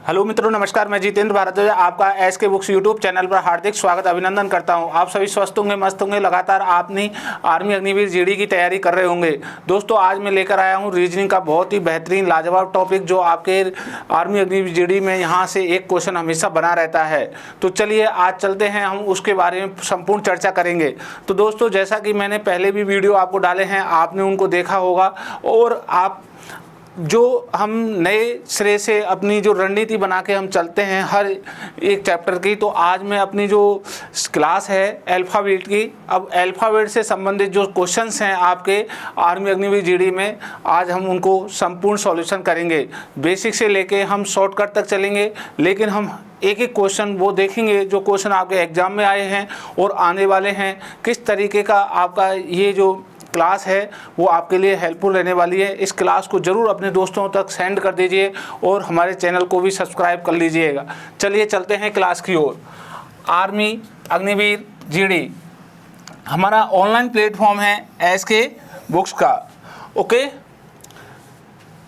Hello मित्रों, नमस्कार। मैं जितेंद्र भारद्वाज आपका एसके बुक्स यूट्यूब चैनल पर हार्दिक स्वागत अभिनंदन करता हूं। आप सभी स्वस्थ होंगे, मस्त होंगे। लगातार आपने आर्मी अग्निवीर जीडी की तैयारी कर रहे होंगे। दोस्तों, आज मैं लेकर आया हूं रीजनिंग का बहुत ही बेहतरीन लाजवाब टॉपिक, जो आपके आर्मी अग्निवीर जीडी में यहाँ से एक क्वेश्चन हमेशा बना रहता है। तो चलिए आज चलते हैं, हम उसके बारे में संपूर्ण चर्चा करेंगे। तो दोस्तों, जैसा कि मैंने पहले भी वीडियो आपको डाले हैं, आपने उनको देखा होगा, और आप जो हम नए सिरे से अपनी जो रणनीति बना के हम चलते हैं हर एक चैप्टर की, तो आज मैं अपनी जो क्लास है अल्फ़ाबेट की, अब अल्फ़ाबेट से संबंधित जो क्वेश्चंस हैं आपके आर्मी अग्निवीर जीडी में, आज हम उनको संपूर्ण सॉल्यूशन करेंगे। बेसिक से लेके हम शॉर्टकट तक चलेंगे, लेकिन हम एक एक क्वेश्चन वो देखेंगे जो क्वेश्चन आपके एग्ज़ाम में आए हैं और आने वाले हैं। किस तरीके का आपका ये जो क्लास है वो आपके लिए हेल्पफुल रहने वाली है। इस क्लास को ज़रूर अपने दोस्तों तक सेंड कर दीजिए और हमारे चैनल को भी सब्सक्राइब कर लीजिएगा। चलिए चलते हैं क्लास की ओर। आर्मी अग्निवीर जीडी हमारा ऑनलाइन प्लेटफॉर्म है एसके बुक्स का। ओके,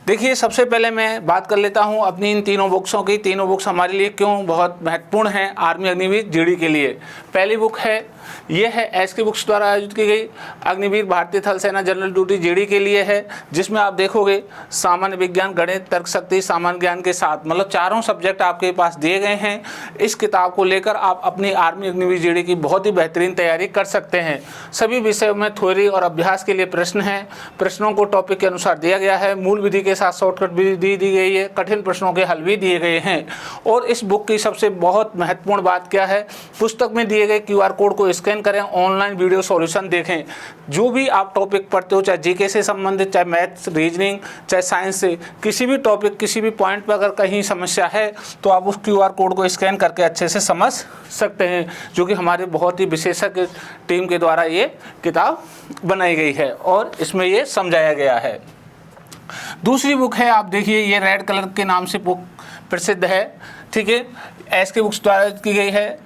देखिए, सबसे पहले मैं बात कर लेता हूं अपनी इन तीनों बुक्सों की। तीनों बुक्स हमारे लिए क्यों बहुत महत्वपूर्ण हैं आर्मी अग्निवीर जीडी के लिए। पहली बुक है, ये है एसके बुक्स द्वारा आयोजित की गई अग्निवीर भारतीय थल सेना जनरल ड्यूटी जीडी के लिए है, जिसमें आप देखोगे सामान्य विज्ञान, गणित, तर्क शक्ति, सामान्य ज्ञान के साथ मतलब चारों सब्जेक्ट आपके पास दिए गए हैं। इस किताब को लेकर आप अपनी आर्मी अग्निवीर जीडी की बहुत ही बेहतरीन तैयारी कर सकते हैं। सभी विषयों में थ्योरी और अभ्यास के लिए प्रश्न हैं। प्रश्नों को टॉपिक के अनुसार दिया गया है। मूल विधि के साथ शॉर्टकट भी दी गई है। कठिन प्रश्नों के हल भी दिए गए हैं। और इस बुक की सबसे बहुत महत्वपूर्ण बात क्या है, पुस्तक में दिए गए QR कोड को स्कैन करें, ऑनलाइन वीडियो सॉल्यूशन देखें। जो भी आप टॉपिक पढ़ते हो, चाहे जीके से संबंधित, चाहे मैथ्स, रीजनिंग, चाहे साइंस से, किसी भी टॉपिक, किसी भी पॉइंट पर अगर कहीं समस्या है तो आप उस QR कोड को स्कैन करके अच्छे से समझ सकते हैं, जो कि हमारे बहुत ही विशेषज्ञ टीम के द्वारा ये किताब बनाई गई है और इसमें ये समझाया गया है। दूसरी बुक है, आप देखिए, ये रेड कलर के नाम से बुक प्रसिद्ध है। ठीक है, एसके बुक्स द्वारा की गई है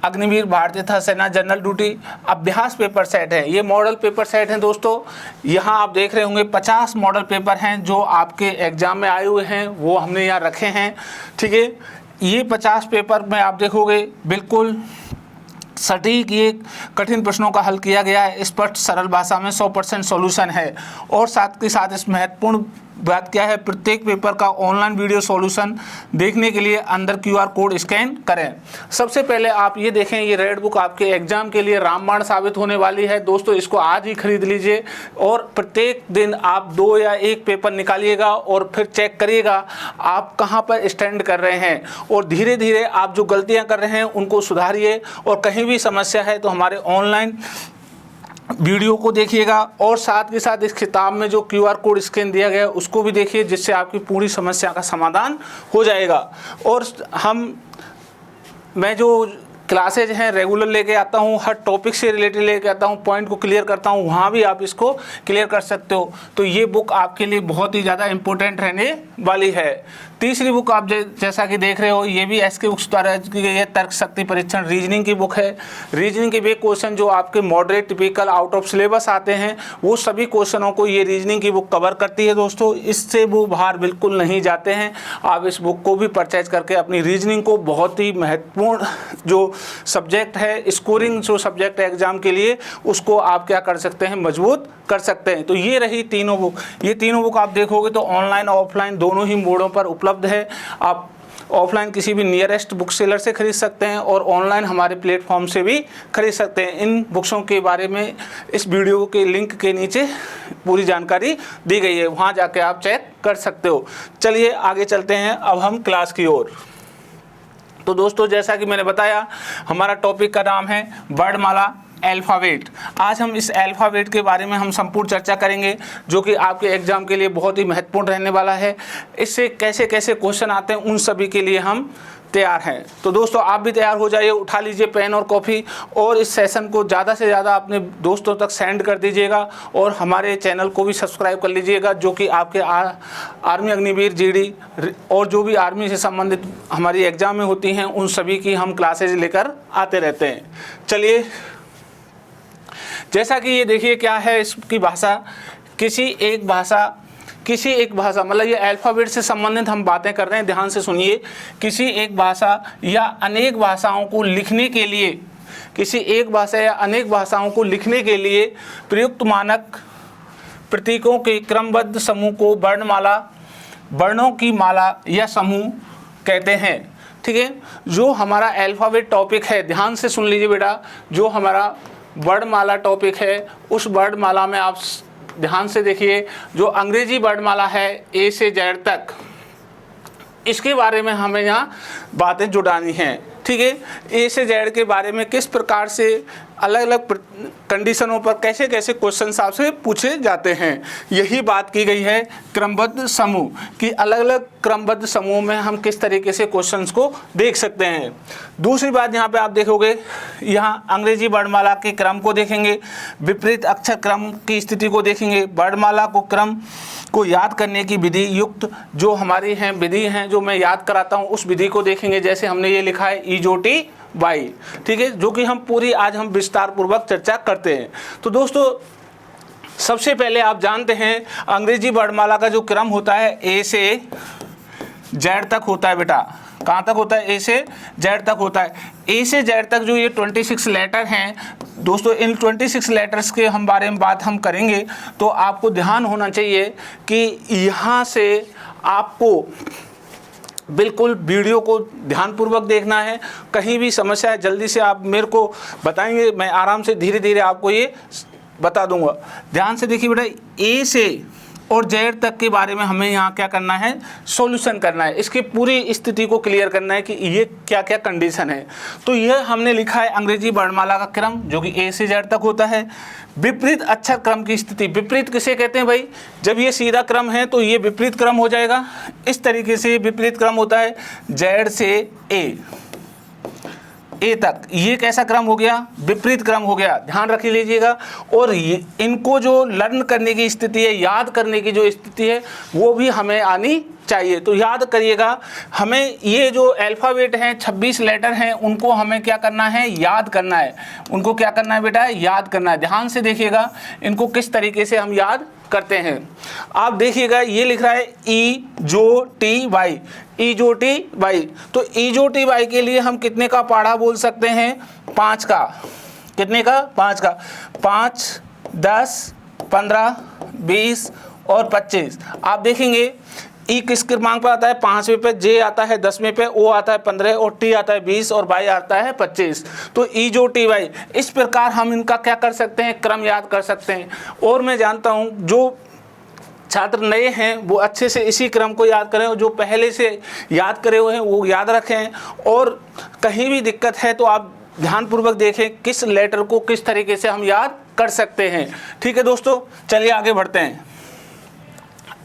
अग्निवीर भारतीय थल सेना जनरल ड्यूटी अभ्यास पेपर सेट है। ये मॉडल पेपर सेट है दोस्तों। यहाँ आप देख रहे होंगे 50 मॉडल पेपर हैं जो आपके एग्जाम में आए हुए हैं, वो हमने यहाँ रखे हैं। ठीक है, ये 50 पेपर में आप देखोगे बिल्कुल सटीक ये कठिन प्रश्नों का हल किया गया है। स्पष्ट सरल भाषा में 100% सॉल्यूशन है। और साथ के साथ इस महत्वपूर्ण बात क्या है, प्रत्येक पेपर का ऑनलाइन वीडियो सॉल्यूशन देखने के लिए अंदर QR कोड स्कैन करें। सबसे पहले आप ये देखें, ये रेड बुक आपके एग्जाम के लिए रामबाण साबित होने वाली है। दोस्तों, इसको आज ही खरीद लीजिए और प्रत्येक दिन आप 2 या 1 पेपर निकालिएगा और फिर चेक करिएगा आप कहाँ पर स्टैंड कर रहे हैं, और धीरे धीरे आप जो गलतियाँ कर रहे हैं उनको सुधारिए। और कहीं भी समस्या है तो हमारे ऑनलाइन वीडियो को देखिएगा, और साथ के साथ इस किताब में जो QR कोड स्कैन दिया गया है उसको भी देखिए, जिससे आपकी पूरी समस्या का समाधान हो जाएगा। और मैं जो क्लासेज हैं रेगुलर लेके आता हूँ, हर टॉपिक से रिलेटेड लेके आता हूँ, पॉइंट को क्लियर करता हूँ, वहाँ भी आप इसको क्लियर कर सकते हो। तो ये बुक आपके लिए बहुत ही ज़्यादा इम्पोर्टेंट रहने वाली है। तीसरी बुक आप जैसा कि देख रहे हो, ये भी एसके बुक्स द्वारा की गई है, तर्क शक्ति परीक्षण रीजनिंग की बुक है। रीजनिंग के वे क्वेश्चन जो आपके moderate, typical, out of syllabus आते हैं, वो सभी क्वेश्चनों को ये रीजनिंग की बुक कवर करती है दोस्तों। इससे वो बाहर बिल्कुल नहीं जाते हैं। आप इस बुक को भी परचेज करके अपनी रीजनिंग को, बहुत ही महत्वपूर्ण जो सब्जेक्ट है, स्कोरिंग जो सब्जेक्ट है एग्जाम के लिए, उसको आप क्या कर सकते हैं, मजबूत कर सकते हैं। तो ये रही तीनों बुक। ये तीनों बुक आप देखोगे तो ऑनलाइन ऑफलाइन दोनों ही मोडों पर उपलब्ध है। आप ऑफलाइन किसी भी नियरेस्ट बुक सेलर से खरीद सकते हैं और ऑनलाइन हमारे प्लेटफॉर्म से भी खरीद सकते हैं। इन बुक्सों के बारे में इस वीडियो के लिंक के नीचे पूरी जानकारी दी गई है, वहाँ जाके आप चेक कर सकते हो। चलिए आगे चलते हैं अब हम क्लास की ओर। तो दोस्तों, जैसा कि मैंने बताया, हमारा टॉपिक का नाम है वर्णमाला अल्फ़ाबेट। आज हम इस अल्फ़ाबेट के बारे में हम संपूर्ण चर्चा करेंगे, जो कि आपके एग्जाम के लिए बहुत ही महत्वपूर्ण रहने वाला है। इससे कैसे कैसे क्वेश्चन आते हैं उन सभी के लिए हम तैयार हैं। तो दोस्तों, आप भी तैयार हो जाइए, उठा लीजिए पेन और कॉपी, और इस सेशन को ज़्यादा से ज़्यादा अपने दोस्तों तक सेंड कर दीजिएगा, और हमारे चैनल को भी सब्सक्राइब कर लीजिएगा, जो कि आपके आर्मी अग्निवीर जीडी और जो भी आर्मी से संबंधित हमारी एग्जाम में होती हैं उन सभी की हम क्लासेज लेकर आते रहते हैं। चलिए, जैसा कि ये देखिए क्या है इसकी भाषा, किसी एक भाषा किसी एक भाषा, मतलब ये अल्फ़ाबेट से संबंधित हम बातें कर रहे हैं, ध्यान से सुनिए। किसी एक भाषा या अनेक भाषाओं को लिखने के लिए, किसी एक भाषा या अनेक भाषाओं को लिखने के लिए प्रयुक्त मानक प्रतीकों के क्रमबद्ध समूह को वर्णमाला, वर्णों की माला या समूह कहते हैं। ठीक है, जो हमारा अल्फ़ाबेट टॉपिक है, ध्यान से सुन लीजिए बेटा, जो हमारा वर्णमाला टॉपिक है, उस वर्णमाला में आप ध्यान से देखिए, जो अंग्रेजी वर्णमाला है ए से जेड तक, इसके बारे में हमें यहाँ बातें जुटानी हैं। ठीक है, ए से जेड के बारे में किस प्रकार से अलग अलग कंडीशनों पर कैसे कैसे क्वेश्चन आपसे पूछे जाते हैं, यही बात की गई है क्रमबद्ध समूह कि अलग अलग क्रमबद्ध समूह में हम किस तरीके से क्वेश्चंस को देख सकते हैं। दूसरी बात यहाँ पे आप देखोगे, यहाँ अंग्रेजी वर्णमाला के क्रम को देखेंगे, विपरीत अक्षर क्रम की स्थिति को देखेंगे, वर्णमाला को क्रम को याद करने की विधि युक्त जो हमारी हैं विधि हैं, जो मैं याद कराता हूँ, उस विधि को देखेंगे। जैसे हमने ये लिखा है ईजोटी वाई, ठीक है, जो कि हम पूरी आज हम विस्तार पूर्वक चर्चा करते हैं। तो दोस्तों, सबसे पहले आप जानते हैं अंग्रेजी वर्णमाला का जो क्रम होता है ए से जेड तक होता है बेटा। कहाँ तक होता है? ए से जेड तक होता है। ए से जेड तक जो ये 26 लेटर हैं दोस्तों, इन 26 लेटर्स के हम बारे में बात हम करेंगे, तो आपको ध्यान होना चाहिए कि यहाँ से आपको बिल्कुल वीडियो को ध्यानपूर्वक देखना है। कहीं भी समस्या है जल्दी से आप मेरे को बताएंगे, मैं आराम से धीरे धीरे आपको ये बता दूंगा। ध्यान से देखिए बेटा, ए से और जेड तक के बारे में हमें यहाँ क्या करना है, सॉल्यूशन करना है, इसकी पूरी स्थिति को क्लियर करना है कि ये क्या क्या कंडीशन है। तो यह हमने लिखा है अंग्रेजी वर्णमाला का क्रम जो कि ए से जेड तक होता है। विपरीत अक्षर क्रम की स्थिति, विपरीत किसे कहते हैं भाई? जब ये सीधा क्रम है तो ये विपरीत क्रम हो जाएगा। इस तरीके से विपरीत क्रम होता है जेड से ए तक, ये कैसा क्रम हो गया? विपरीत क्रम हो गया, ध्यान रख लीजिएगा। और इनको जो लर्न करने की स्थिति है, याद करने की जो स्थिति है, वो भी हमें आनी चाहिए। तो याद करिएगा, हमें ये जो अल्फ़ाबेट हैं 26 लेटर हैं, उनको हमें क्या करना है, याद करना है। उनको क्या करना है बेटा? याद करना है। ध्यान से देखिएगा इनको किस तरीके से हम याद करते हैं। आप देखिएगा ये लिख रहा है ई जो टी वाई, ई जो टी वाई। तो ई जो टी वाई के लिए हम कितने का पाढ़ा बोल सकते हैं? 5 का। कितने का? 5 का। 5, 10, 15, 20 और 25। आप देखेंगे ई किस क्रमांक पर आता है? 5वें पे, जे आता है 10वें पे, ओ आता है 15 और टी आता है 20 और वाई आता है 25। तो ई जो टी वाई, इस प्रकार हम इनका क्या कर सकते हैं, क्रम याद कर सकते हैं। और मैं जानता हूँ जो छात्र नए हैं वो अच्छे से इसी क्रम को याद करें, और जो पहले से याद करे हुए हैं वो याद रखें। और कहीं भी दिक्कत है तो आप ध्यानपूर्वक देखें किस लेटर को किस तरीके से हम याद कर सकते हैं। ठीक है दोस्तों, चलिए आगे बढ़ते हैं।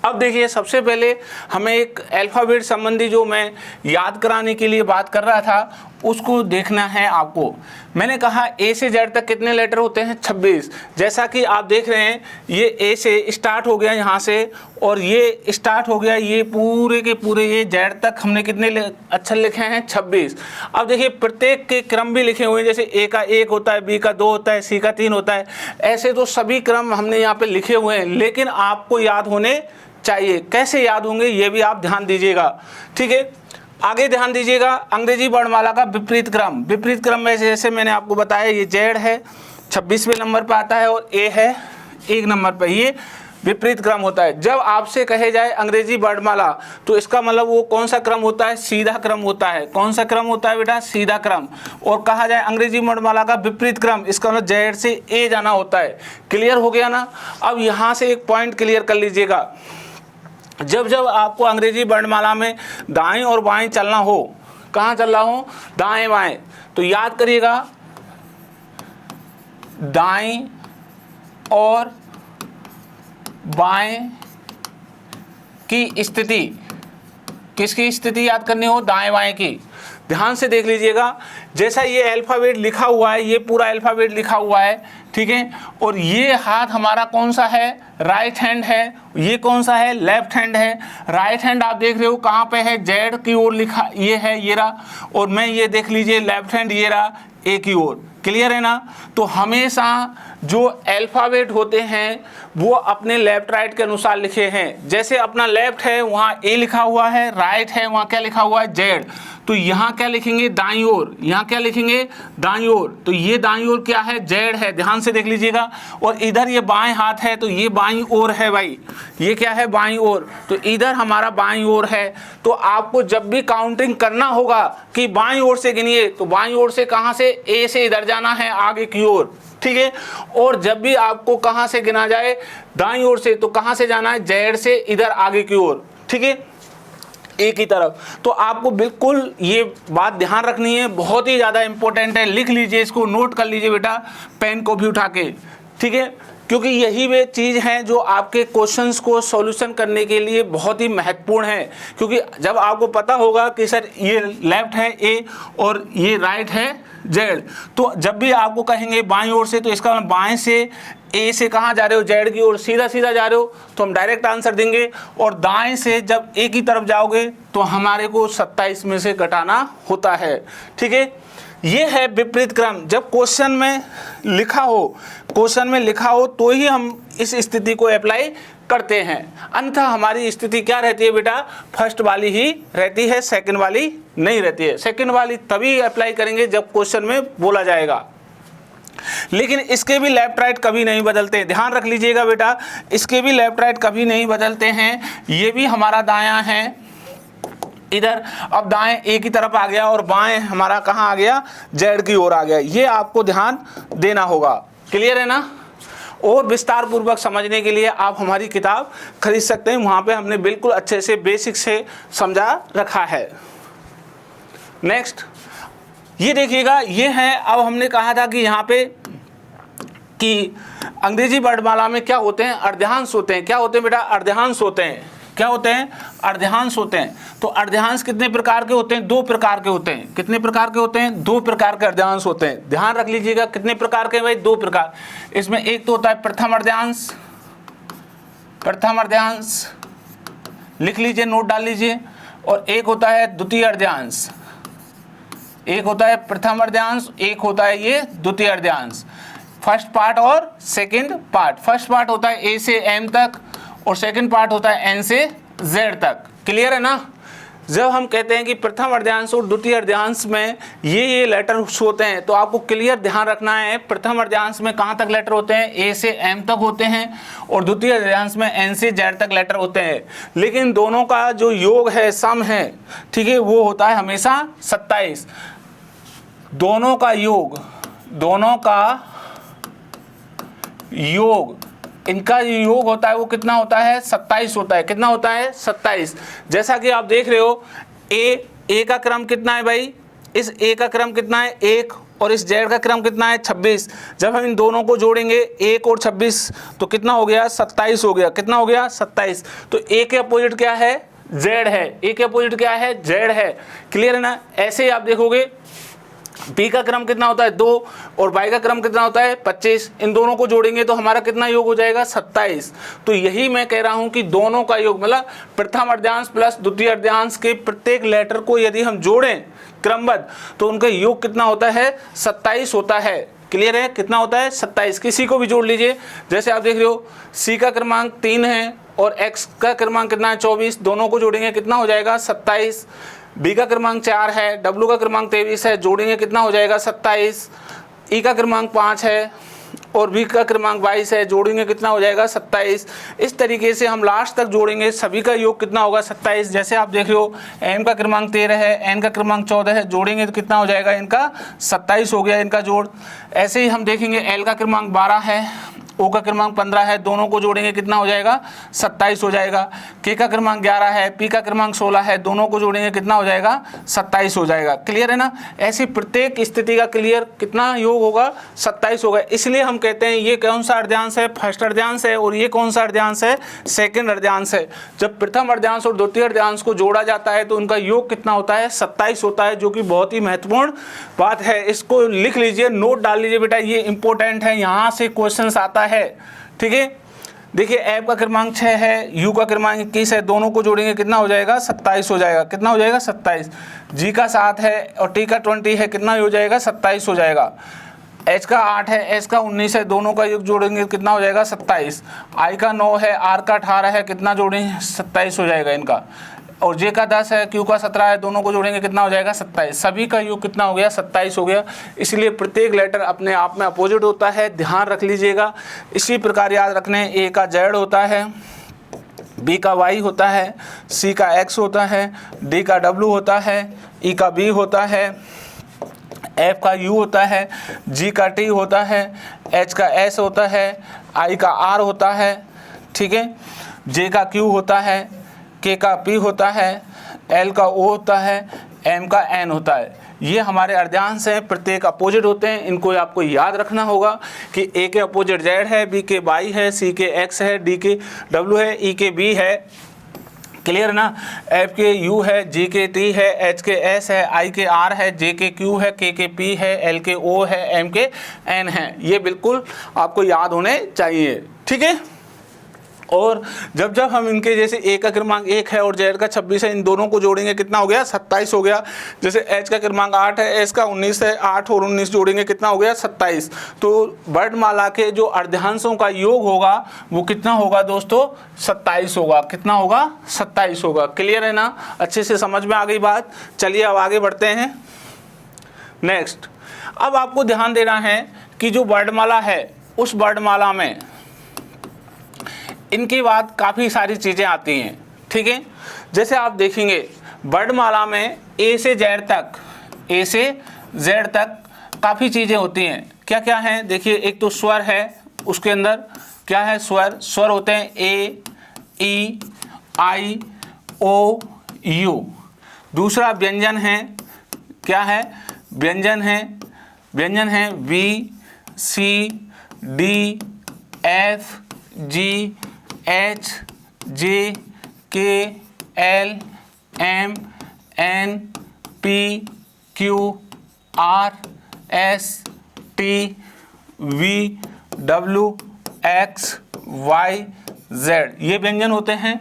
अब देखिए, सबसे पहले हमें एक अल्फ़ाबेट संबंधी जो मैं याद कराने के लिए बात कर रहा था उसको देखना है आपको। मैंने कहा ए से जेड तक कितने लेटर होते हैं? 26। जैसा कि आप देख रहे हैं, ये ए से स्टार्ट हो गया यहाँ से, और ये स्टार्ट हो गया, ये पूरे के पूरे ये जेड तक हमने कितने अक्षर लिखे हैं? 26। अब देखिए प्रत्येक के क्रम भी लिखे हुए हैं, जैसे ए का 1 होता है, बी का 2 होता है, सी का 3 होता है। ऐसे तो सभी क्रम हमने यहाँ पे लिखे हुए हैं, लेकिन आपको याद होने चाहिए। कैसे याद होंगे ये भी आप ध्यान दीजिएगा। ठीक है, आगे ध्यान दीजिएगा। अंग्रेजी वर्णमाला का विपरीत क्रम, विपरीत क्रम में जैसे मैंने आपको बताया, ये जेड है 26वें नंबर पर आता है और ए है 1 नंबर पर, ये विपरीत क्रम होता है। जब आपसे कहे जाए अंग्रेजी वर्णमाला तो इसका मतलब वो कौन सा क्रम होता है? सीधा क्रम होता है। कौन सा क्रम होता है बेटा? सीधा क्रम। और कहा जाए अंग्रेजी वर्णमाला का विपरीत क्रम, इसका मतलब जेड से ए जाना होता है। क्लियर हो गया ना? अब यहाँ से एक पॉइंट क्लियर कर लीजिएगा, जब जब आपको अंग्रेजी वर्णमाला में दाएं और बाएं चलना हो, कहाँ चलना हो? दाएं बाएं, तो याद करिएगा दाएं और बाएं की स्थिति, किसकी स्थिति याद करनी हो? दाएं बाएं की। ध्यान से देख लीजिएगा, जैसा ये अल्फ़ाबेट लिखा हुआ है, ये पूरा अल्फ़ाबेट लिखा हुआ है, ठीक है, और ये हाथ हमारा कौन सा है? राइट हैंड है। ये कौन सा है? लेफ्ट हैंड है। राइट हैंड आप देख रहे हो कहाँ पे है? जेड की ओर लिखा, ये है, ये रहा। और मैं ये देख लीजिए लेफ्ट हैंड, ये रहा ए की ओर। क्लियर है ना? तो हमेशा जो अल्फ़ाबेट होते हैं वो अपने लेफ्ट राइट के अनुसार लिखे हैं। जैसे अपना लेफ्ट है वहाँ ए लिखा हुआ है, राइट है वहाँ क्या लिखा हुआ है जेड, तो यहाँ क्या लिखेंगे दाईं ओर, यहाँ क्या लिखेंगे दाईं ओर, तो ये दाईं ओर क्या है जेड है, ध्यान से देख लीजिएगा। और इधर ये बाएं हाथ है तो ये बाईं ओर है भाई, ये क्या है बाईं ओर, तो इधर हमारा बाईं ओर है। तो आपको जब भी काउंटिंग करना होगा कि बाईं ओर से गिनिए, तो बाईं ओर से कहाँ से, ए से इधर जाना है आगे की ओर, ठीक है। और जब भी आपको कहाँ से गिना जाए दाईं ओर से, तो कहाँ से जाना है जेड से इधर आगे की ओर, ठीक है, ए की तरफ। तो आपको बिल्कुल ये बात ध्यान रखनी है, बहुत ही ज़्यादा इंपॉर्टेंट है, लिख लीजिए इसको, नोट कर लीजिए बेटा पेन को भी उठा के, ठीक है, क्योंकि यही वे चीज़ हैं जो आपके क्वेश्चंस को सॉल्यूशन करने के लिए बहुत ही महत्वपूर्ण है। क्योंकि जब आपको पता होगा कि सर ये लेफ्ट है ए और ये राइट है जेड, तो जब भी आपको कहेंगे बाईं ओर से, तो इसका मतलब बाएं से ए से कहाँ जा रहे हो जेड की ओर, सीधा सीधा जा रहे हो, तो हम डायरेक्ट आंसर देंगे। और दाएं से जब ए की तरफ जाओगे तो हमारे को 27 में से घटाना होता है, ठीक है। ये है विपरीत क्रम। जब क्वेश्चन में लिखा हो तो ही हम इस स्थिति को अप्लाई करते हैं, अन्यथा हमारी स्थिति क्या रहती है बेटा, फर्स्ट वाली ही रहती है, सेकंड वाली नहीं रहती है। सेकंड वाली तभी अप्लाई करेंगे जब क्वेश्चन में बोला जाएगा। लेकिन इसके भी लेफ्ट राइट कभी नहीं बदलते हैं, ध्यान रख लीजिएगा बेटा, इसके भी लेफ्ट राइट कभी नहीं बदलते हैं। ये भी हमारा दायां है इधर, अब दाएं ए की तरफ आ गया और बाएं हमारा कहाँ आ गया जेड की ओर आ गया, ये आपको ध्यान देना होगा। क्लियर है ना। और विस्तार पूर्वक समझने के लिए आप हमारी किताब खरीद सकते हैं, वहाँ पे हमने बिल्कुल अच्छे से बेसिक से समझा रखा है। नेक्स्ट ये देखिएगा, ये है, अब हमने कहा था कि यहाँ पे कि अंग्रेजी वर्णमाला में क्या होते हैं, अर्ध्यांश होते हैं। क्या होते हैं बेटा, अर्ध्यांश होते हैं। क्या होते हैं, अर्ध्यांश होते हैं। तो अर्ध्यांश कितने प्रकार के होते हैं, दो प्रकार के होते हैं। कितने प्रकार के होते हैं, दो प्रकार के अर्ध्यांश होते हैं। ध्यान रख लीजिएगा कितने प्रकार के भाई, दो प्रकार। इसमें एक तो होता है प्रथम अर्ध्यांश, प्रथम अर्ध्यांश लिख लीजिए, नोट डाल लीजिए। और एक होता है द्वितीय अर्ध्यांश, एक होता है प्रथम अर्ध्यांश, एक होता है ये द्वितीय अर्ध्यांश। फर्स्ट पार्ट और सेकंड पार्ट। फर्स्ट पार्ट होता है ए से एम तक और सेकंड पार्ट होता है एन से जेड तक। क्लियर है ना। जब हम कहते हैं कि प्रथम अर्ध्यांश और द्वितीय अर्ध्यांश में ये लेटर्स होते हैं, तो आपको क्लियर ध्यान रखना है, प्रथम अर्ध्यांश में कहाँ तक लेटर होते हैं, ए से एम तक होते हैं, और द्वितीय अर्ध्यांश में एन से जेड तक लेटर होते हैं। लेकिन दोनों का जो योग है, सम है, ठीक है, वो होता है हमेशा 27। दोनों का योग, दोनों का योग, इनका योग होता है वो कितना होता है, 27 होता है। कितना होता है, 27। जैसा कि आप देख रहे हो, ए का क्रम कितना है भाई, इस ए का क्रम कितना है 1, और इस जेड का क्रम कितना है 26। जब हम इन दोनों को जोड़ेंगे 1 और 26 तो कितना हो गया, 27 हो गया। कितना हो गया, 27। तो ए के अपोजिट क्या है, जेड है। ए के अपोजिट क्या है, जेड है। क्लियर है ना। ऐसे ही आप देखोगे बी का क्रम कितना होता है 2 और वाई का क्रम कितना होता है 25। इन दोनों को जोड़ेंगे तो हमारा कितना योग हो जाएगा, 27। तो यही मैं कह रहा हूं कि दोनों का योग मतलब प्रथम अर्ध्यांश प्लस द्वितीय अर्ध्यांश के प्रत्येक लेटर को यदि हम जोड़ें क्रमबद्ध तो उनका योग कितना होता है, 27 होता है। क्लियर है, कितना होता है, 27। किसी को भी जोड़ लीजिए। जैसे आप देख रहे हो सी का क्रमांक 3 है और एक्स का क्रमांक कितना है 24, दोनों को जोड़ेंगे कितना हो जाएगा, 27। बी का क्रमांक 4 है, डब्ल्यू का क्रमांक 23 है, जोड़ेंगे कितना हो जाएगा, 27। ई का क्रमांक 5 है और बी का क्रमांक 22 है, जोड़ेंगे कितना हो जाएगा, 27। इस तरीके से हम लास्ट तक जोड़ेंगे, सभी का योग कितना होगा, 27। जैसे आप देख रहे हो एम का क्रमांक 13 है, एन का क्रमांक 14 है, जोड़ेंगे तो कितना हो जाएगा, इनका 27 हो गया इनका जोड़। ऐसे ही हम देखेंगे एल का क्रमांक 12 है, ओ का क्रमांक 15 है, दोनों को जोड़ेंगे कितना हो जाएगा, 27 हो जाएगा। के का क्रमांक 11 है, पी का क्रमांक 16 है, दोनों को जोड़ेंगे कितना हो जाएगा, 27 हो जाएगा। क्लियर है ना। ऐसी प्रत्येक स्थिति का क्लियर कितना योग होगा, 27 होगा। इसलिए हम कहते हैं ये कौन सा अर्ध्यांश है, फर्स्ट अर्ध्यांश है, और ये कौन सा अर्ध्यांश है, सेकंड अर्ध्यांश है। जब प्रथम अर्ध्यांश और द्वितीय अर्ध्यांश को जोड़ा जाता है तो उनका योग कितना होता है, 27 होता है, जो कि बहुत ही महत्वपूर्ण बात है। इसको लिख लीजिए, नोट डाल लीजिए बेटा, ये इंपॉर्टेंट है, यहाँ से क्वेश्चन आता है। ठीक है, देखिए एफ का क्रमांक 6 है, यू का क्रमांक 21 है, दोनों को जोड़ेंगे कितना हो जाएगा, 27 हो जाएगा। कितना हो जाएगा, 27। जी का 7 है और टी का 20 है, कितना हो जाएगा, 27 हो जाएगा। एच का 8 है, एस का 19 है, दोनों का योग जोड़ेंगे कितना हो जाएगा 27। आई का 9 है, आर का 18 है, कितना जोड़ेंगे 27 हो जाएगा इनका। और जे का 10 है, क्यू का 17 है, दोनों को जोड़ेंगे कितना हो जाएगा 27। सभी का योग कितना हो गया 27 हो गया। इसलिए प्रत्येक लेटर अपने आप में अपोजिट होता है, ध्यान रख लीजिएगा। इसी प्रकार याद रखने, ए का जेड होता है, बी का वाई होता है, सी का एक्स होता है, डी का डब्ल्यू होता है, ई का बी होता है, एफ का यू होता है, जी का टी होता है, एच का एस होता है, आई का आर होता है, ठीक है, जे का क्यू होता है, के का पी होता है, एल का ओ होता है, एम का एन होता है। ये हमारे अर्धांश हैं, प्रत्येक अपोजिट होते हैं। इनको आपको याद रखना होगा कि ए के अपोजिट जेड है, बी के वाई है, सी के एक्स है, डी के डब्ल्यू है, ई के बी है, क्लियर ना, एफ के यू है, जी के टी है, एच के एस है, आई के आर है, जे के क्यू है, के पी है, एल के ओ है, एम के एन है। ये बिल्कुल आपको याद होने चाहिए, ठीक है। और जब जब हम इनके जैसे ए का क्रमांक 1 है और जेड का 26 है, इन दोनों को जोड़ेंगे कितना हो गया 27 हो गया। जैसे एच का क्रमांक 8 है, एस का 19 है, 8 और 19 जोड़ेंगे कितना हो गया 27। तो वर्णमाला के जो अर्धांशों का योग होगा वो कितना होगा दोस्तों 27 होगा। कितना होगा 27 होगा। क्लियर है ना, अच्छे से समझ में आ गई बात। चलिए अब आगे बढ़ते हैं। नेक्स्ट, अब आपको ध्यान देना है कि जो वर्णमाला है उस वर्णमाला में इनके बाद काफ़ी सारी चीज़ें आती हैं, ठीक है। जैसे आप देखेंगे वर्णमाला में ए से जेड तक काफ़ी चीज़ें होती हैं। क्या क्या हैं देखिए, एक तो स्वर है, उसके अंदर क्या है स्वर होते हैं ए, ई, आई, ओ, यू। दूसरा व्यंजन है, क्या है व्यंजन है V, C, D, F, G, H, J, K, L, M, N, P, Q, R, S, T, V, W, X, Y, Z. ये व्यंजन होते हैं।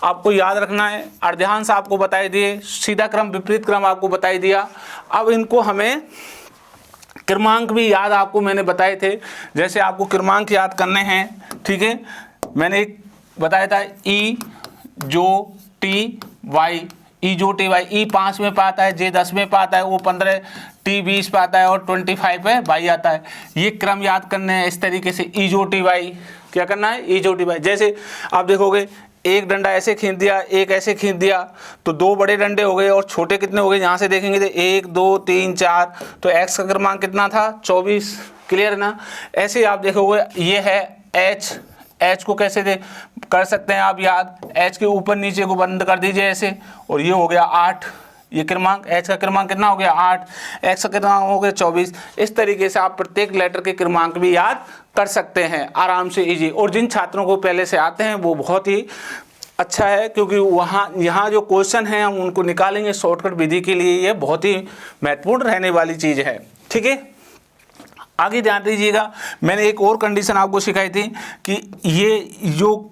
आपको याद रखना है। अर्धांश आपको बताई दिए, सीधा क्रम विपरीत क्रम आपको बताई दिया। अब इनको हमें क्रमांक भी याद आपको मैंने बताए थे। जैसे आपको क्रमांक याद करने हैं, ठीक है। मैंने एक बताया था ई जो टी वाई, ई जो टी वाई, ई 5 में पाता है, जे 10 में पाता है, वो 15, टी 20 पे आता है और 25 पे वाई आता है। ये क्रम याद करने हैं इस तरीके से। ई जो टी वाई क्या करना है, ई जो टी वाई। जैसे आप देखोगे एक डंडा ऐसे खींच दिया, एक ऐसे खींच दिया, तो 2 बड़े डंडे हो गए और छोटे कितने हो गए। यहाँ से देखेंगे तो 1 2 3 4, तो एक्स का क्रमांक कितना था 24। क्लियर है ना। ऐसे आप देखोगे ये है एच को कैसे कर सकते हैं आप याद, एच के ऊपर नीचे को बंद कर दीजिए ऐसे, और ये हो गया 8। ये क्रमांक एच का क्रमांक कितना हो गया 8, एक्स का क्रमांक हो गया 24। इस तरीके से आप प्रत्येक लेटर के क्रमांक भी याद कर सकते हैं आराम से, इजी। और जिन छात्रों को पहले से आते हैं वो बहुत ही अच्छा है, क्योंकि यहाँ जो क्वेश्चन हैं हम उनको निकालेंगे शॉर्टकट विधि के लिए। ये बहुत ही महत्वपूर्ण रहने वाली चीज़ है, ठीक है। आगे ध्यान दीजिएगा, मैंने एक और कंडीशन आपको सिखाई थी कि ये जो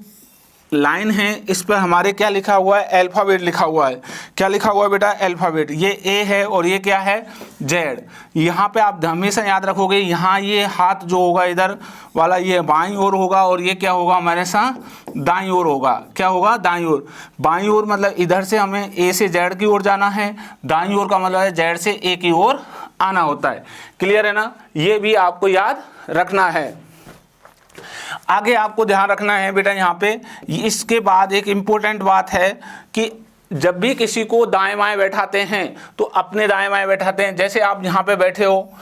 लाइन है इस पर हमारे क्या लिखा हुआ है, अल्फ़ाबेट लिखा हुआ है। क्या लिखा हुआ है बेटा, अल्फ़ाबेट। ये ए है और ये क्या है जेड। यहाँ पे आप हमेशा याद रखोगे, यहाँ ये हाथ जो होगा इधर वाला ये बाईं ओर होगा और ये क्या होगा हमारे साथ दाईं ओर होगा। क्या होगा दाईं ओर। बाईं ओर मतलब इधर से हमें ए से जेड की ओर जाना है, दाईं ओर का मतलब है जेड से ए की ओर आना होता है। क्लियर है ना, ये भी आपको याद रखना है। आगे आपको ध्यान रखना है बेटा, यहाँ पे इसके बाद एक इम्पोर्टेंट बात है कि जब भी किसी को दाएं बाएं बैठाते हैं तो अपने दाएं बाएं बैठाते हैं। जैसे आप यहाँ पे बैठे हो,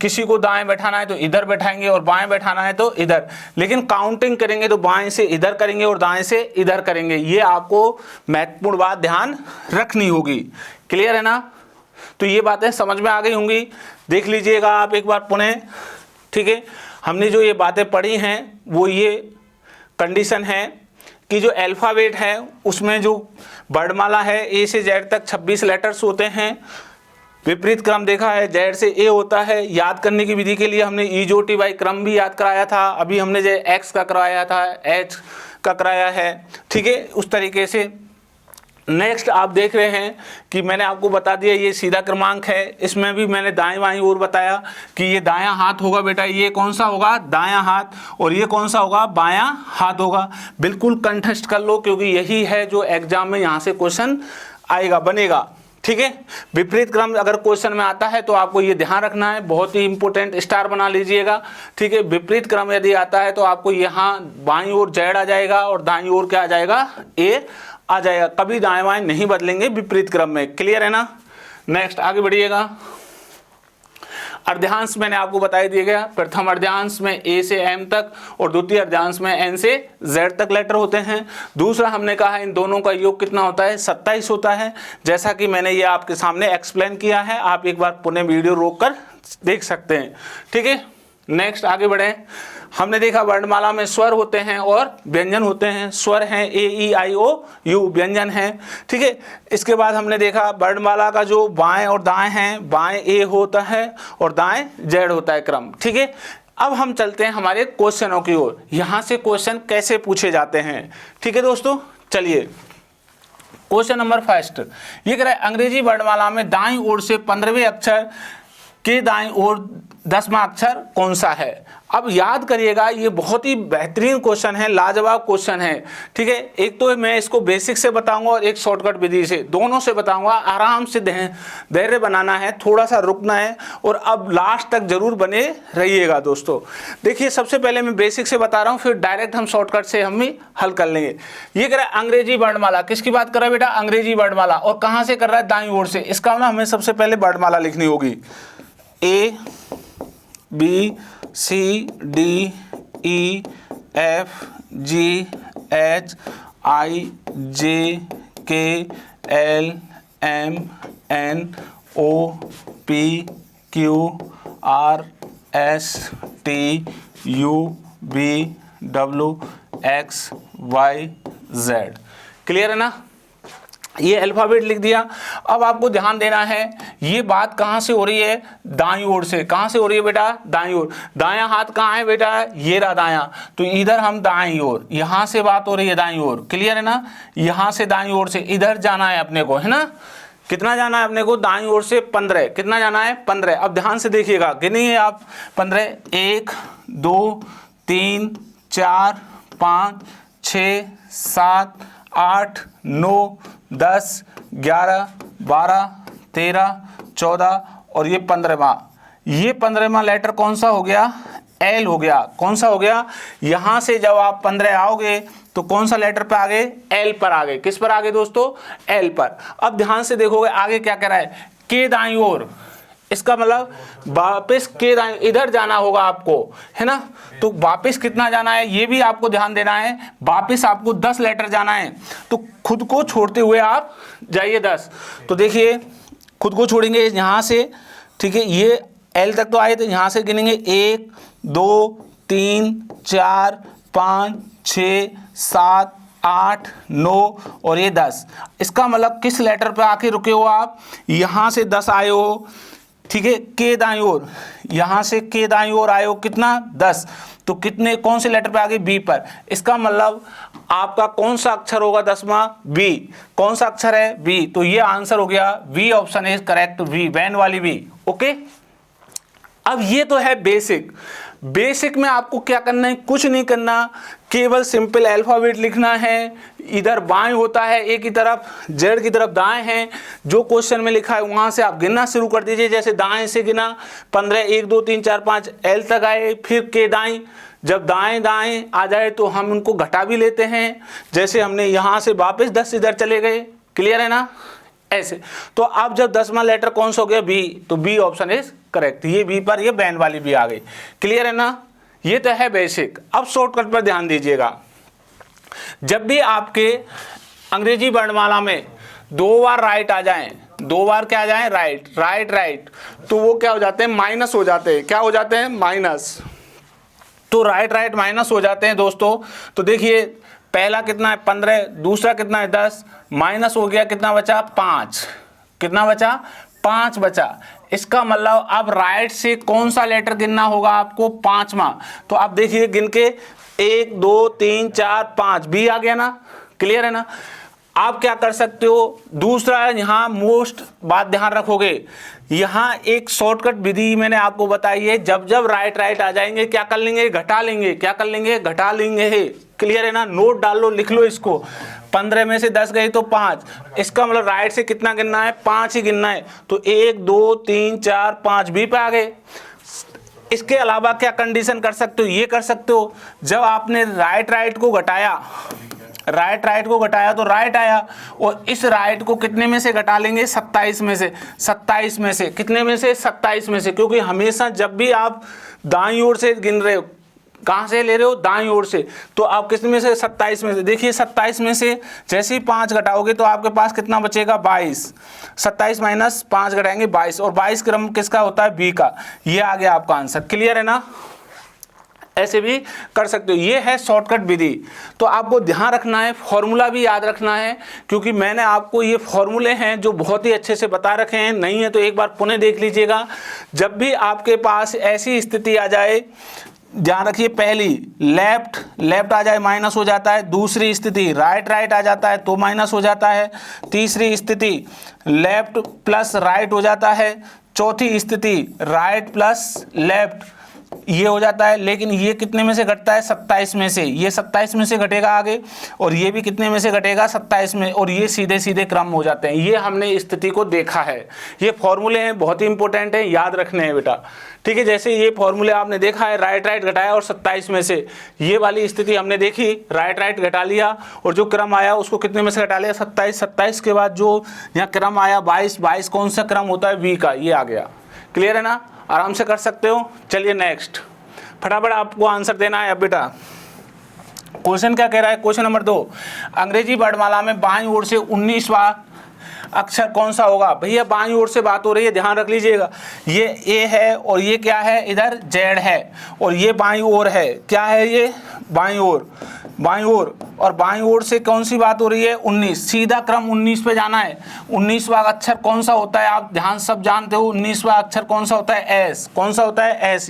किसी को दाएं बैठाना है तो इधर बैठाएंगे और बाएं बैठाना है तो इधर, लेकिन काउंटिंग करेंगे तो बाएं से इधर करेंगे और दाएं से इधर करेंगे। ये आपको महत्वपूर्ण बात ध्यान रखनी होगी। क्लियर है ना, तो ये बातें समझ में आ गई होंगी। देख लीजिएगा आप एक बार पुनः, ठीक है। हमने जो ये बातें पढ़ी हैं वो ये कंडीशन है कि जो अल्फ़ाबेट है उसमें जो वर्णमाला है ए से जेड तक 26 लेटर्स होते हैं। विपरीत क्रम देखा है, जेड से ए होता है। याद करने की विधि के लिए हमने ई जो टी वाई क्रम भी याद कराया था। अभी हमने जो एक्स का कराया था, एच का कराया है, ठीक है। उस तरीके से नेक्स्ट आप देख रहे हैं कि मैंने आपको बता दिया ये सीधा क्रमांक है। इसमें भी मैंने दाएं बाएं ओर बताया कि ये दायां हाथ होगा बेटा, ये कौन सा होगा, दायां हाथ, और ये कौन सा होगा, बायां हाथ होगा। बिल्कुल कंठस्थ कर लो क्योंकि यही है जो एग्जाम में यहाँ से क्वेश्चन आएगा, बनेगा। ठीक है, विपरीत क्रम अगर क्वेश्चन में आता है तो आपको ये ध्यान रखना है, बहुत ही इंपॉर्टेंट, स्टार बना लीजिएगा। ठीक है, विपरीत क्रम यदि आता है तो आपको यहाँ बाईं ओर Z आ जाएगा और दाईं ओर क्या आ जाएगा, A आ जाएगा। कभी दाएं बाएं नहीं बदलेंगे विपरीत क्रम में। क्लियर है ना। नेक्स्ट आगे बढ़िएगा। अर्ध्यांश मैंने आपको बता दिया गया, प्रथम अर्ध्यांश में A से M तक और द्वितीय अर्ध्यांश में N से Z तक लेटर होते हैं। दूसरा हमने कहा इन दोनों का योग कितना होता है, 27 होता है, जैसा कि मैंने ये आपके सामने एक्सप्लेन किया है। आप एक बार पुनः वीडियो रोक कर देख सकते हैं। ठीक है, नेक्स्ट आगे बढ़े। हमने देखा वर्णमाला में स्वर होते हैं और व्यंजन होते हैं। स्वर हैं A E I O U, व्यंजन हैं। ठीक है, इसके बाद हमने देखा वर्णमाला का जो बाएं और दाएं हैं, बाएं A होता है और दाएं Z होता है क्रम। ठीक है, अब हम चलते हैं हमारे क्वेश्चनों की ओर, यहाँ से क्वेश्चन कैसे पूछे जाते हैं। ठीक है दोस्तों, चलिए क्वेश्चन नंबर फर्स्ट ये कह रहा है अंग्रेजी वर्णमाला में दाईं ओर से 15वें अक्षर के दाईं ओर 10वां अक्षर कौन सा है। अब याद करिएगा, ये बहुत ही बेहतरीन क्वेश्चन है, लाजवाब क्वेश्चन है। ठीक है, एक तो मैं इसको बेसिक से बताऊंगा और एक शॉर्टकट विधि से, दोनों से बताऊंगा। आराम से धैर्य बनाना है, थोड़ा सा रुकना है और अब लास्ट तक जरूर बने रहिएगा दोस्तों। देखिए, सबसे पहले मैं बेसिक से बता रहा हूँ, फिर डायरेक्ट हम शॉर्टकट से हम भी हल कर लेंगे। ये कह रहा है अंग्रेजी वर्णमाला, किसकी बात कर रहा है बेटा, अंग्रेजी वर्णमाला, और कहाँ से कर रहा है, दाईं ओर से। इसका मतलब हमें सबसे पहले वर्णमाला लिखनी होगी, A B C D E F G H I J K L M N O P Q R S T U V W X Y Z। Clear है ना, ये अल्फाबेट लिख दिया। अब आपको ध्यान देना है, ये बात कहाँ से हो रही है, दाईं ओर से। कहाँ से हो रही है बेटा, दाईं ओर। दायां हाथ कहाँ है बेटा, ये रहा दायां, तो इधर हम दाईं ओर, यहाँ से बात हो रही है दाईं ओर। क्लियर है ना, यहाँ से दाईं ओर से इधर जाना है अपने को, है ना। कितना जाना है अपने को, दाईं ओर से 15। कितना जाना है, 15। अब ध्यान से देखिएगा, गिनिए आप 15, 1 2 3 4 5 6 7 8 9 10 11 12 13 14 और ये 15वां। ये 15वां लेटर कौन सा हो गया, एल हो गया। कौन सा हो गया, यहां से जब आप 15 आओगे तो कौन सा लेटर पे आ गए, एल पर आ गए। किस पर आ गए दोस्तों, एल पर। अब ध्यान से देखोगे आगे क्या कह रहा है, के दाईं ओर, इसका मतलब वापस के दाईं, इधर जाना होगा आपको, है ना। तो वापस कितना जाना है, ये भी आपको ध्यान देना है। वापस आपको 10 लेटर जाना है, तो खुद को छोड़ते हुए आप जाइए 10। तो देखिए, खुद को छोड़ेंगे यहाँ से, ठीक है, ये एल तक तो आए, तो यहाँ से गिनेंगे 1 2 3 4 5 6 7 8 9 और ये 10। इसका मतलब किस लेटर पे आके रुके हो आप, यहाँ से 10 आए हो। ठीक है, के दाईं ओर, यहाँ से के दाईं ओर आए हो, कितना 10। तो कितने, कौन से लेटर पे आ गए, बी पर। इसका मतलब आपका कौन सा अक्षर होगा 10वां, बी। कौन सा अक्षर है, बी। तो ये आंसर हो गया, B option is correct, B, वैन वाली बी। ओके, अब ये तो है बेसिक। बेसिक में आपको क्या करना है, कुछ नहीं करना, केवल सिंपल अल्फाबेट लिखना है। इधर बाएं होता है ए की तरफ, जेड की तरफ दाएं है। जो क्वेश्चन में लिखा है वहां से आप गिनना शुरू कर दीजिए। जैसे दाएं से गिना 15, 1 2 3 4 5, एल तक आए, फिर के दाएं। जब दाएं दाएं आ जाए तो हम उनको घटा भी लेते हैं। जैसे हमने यहाँ से वापस 10 इधर चले गए। क्लियर है ना, ऐसे। तो अब जब 10वां लेटर कौन सा हो गया, बी, तो बी ऑप्शन इज करेक्ट। ये बी पर, ये बैन वाली बी आ गई। क्लियर है ना, ये तो है बेसिक। अब शॉर्टकट पर ध्यान दीजिएगा। जब भी आपके अंग्रेजी वर्णमाला में 2 बार राइट आ जाएं, 2 बार क्या आ जाएं, राइट राइट राइट, तो वो क्या हो जाते हैं, माइनस हो जाते हैं। क्या हो जाते हैं, माइनस। तो राइट राइट माइनस हो जाते हैं दोस्तों। तो देखिए, पहला कितना है 15, दूसरा कितना है 10, माइनस हो गया, कितना बचा 5। कितना बचा, 5 बचा। इसका मतलब अब राइट से कौन सा लेटर गिनना होगा आपको, 5वां। तो आप देखिए गिन के 1 2 3 4 5, बी आ गया ना। क्लियर है ना। आप क्या कर सकते हो, दूसरा यहाँ मोस्ट बात ध्यान रखोगे, यहाँ एक शॉर्टकट विधि मैंने आपको बताई है, जब जब राइट राइट आ जाएंगे क्या कर लेंगे, घटा लेंगे, क्या कर लेंगे, घटा लेंगे। क्लियर है ना, नोट डाल लो, लिख लो इसको। 15 में से 10 गई तो 5, इसका मतलब राइट से कितना गिनना है, 5 ही गिनना है। तो 1 2 3 4 5 बी पे आ गए। इसके अलावा क्या कंडीशन कर सकते हो, ये कर सकते हो, जब आपने राइट को घटाया, राइट को घटाया तो राइट आया, और इस राइट को कितने में से घटा लेंगे, 27 में से। 27 में से कितने में से, 27 में से, क्योंकि हमेशा जब भी आप दाईं ओर से गिन रहे हो, कहाँ से ले रहे हो, दाईं ओर से, तो आप किस में से, 27 में से। देखिए 27 में से जैसे ही 5 घटाओगे तो आपके पास कितना बचेगा, 22। 27 माइनस 5 घटाएंगे 22, और 22 क्रम किसका होता है, बी का। ये आ गया आपका आंसर। क्लियर है ना, ऐसे भी कर सकते हो। ये है शॉर्टकट विधि। तो आपको ध्यान रखना है, फॉर्मूला भी याद रखना है, क्योंकि मैंने आपको ये फॉर्मूले हैं जो बहुत ही अच्छे से बता रखे हैं। नहीं है तो एक बार पुनः देख लीजिएगा। जब भी आपके पास ऐसी स्थिति आ जाए, ध्यान रखिए, पहली लेफ्ट आ जाए माइनस हो जाता है, दूसरी स्थिति राइट आ जाता है तो माइनस हो जाता है, तीसरी स्थिति लेफ्ट प्लस राइट हो जाता है, चौथी स्थिति राइट प्लस लेफ्ट ये हो जाता है। लेकिन ये कितने में से घटता है, 27 में से। ये 27 में से घटेगा आगे, और ये भी कितने में से घटेगा, 27 में, और ये सीधे सीधे क्रम हो जाते हैं। ये हमने स्थिति को देखा है। ये फॉर्मूले हैं, बहुत ही इंपॉर्टेंट है, याद रखने हैं बेटा। ठीक है, जैसे ये फॉर्मूले आपने देखा है, राइट घटाया और 27 में से, ये वाली स्थिति हमने देखी, राइट घटा लिया और जो क्रम आया उसको कितने में से घटा लिया, 27 के बाद जो यहाँ क्रम आया 22 कौन सा क्रम होता है, वी का, ये आ गया। क्लियर है ना, आराम से कर सकते हो। चलिए नेक्स्ट, फटाफट आपको आंसर देना है। अब बेटा क्वेश्चन क्या कह रहा है, क्वेश्चन नंबर 2, अंग्रेजी वर्णमाला में बाईं ओर से 19वां अक्षर कौन सा होगा। भैया बाईं ओर से बात हो रही है, ध्यान रख लीजिएगा। ये ए है और ये क्या है, इधर जेड है, और ये बाईं ओर है, क्या है ये, बाईं ओर, और बाईं ओर से कौन सी बात हो रही है, 19। सीधा क्रम 19 पे जाना है। 19वां अक्षर कौन सा होता है, आप ध्यान सब जानते हो, 19वां अक्षर कौन सा होता है, एस। कौन सा होता है, एस।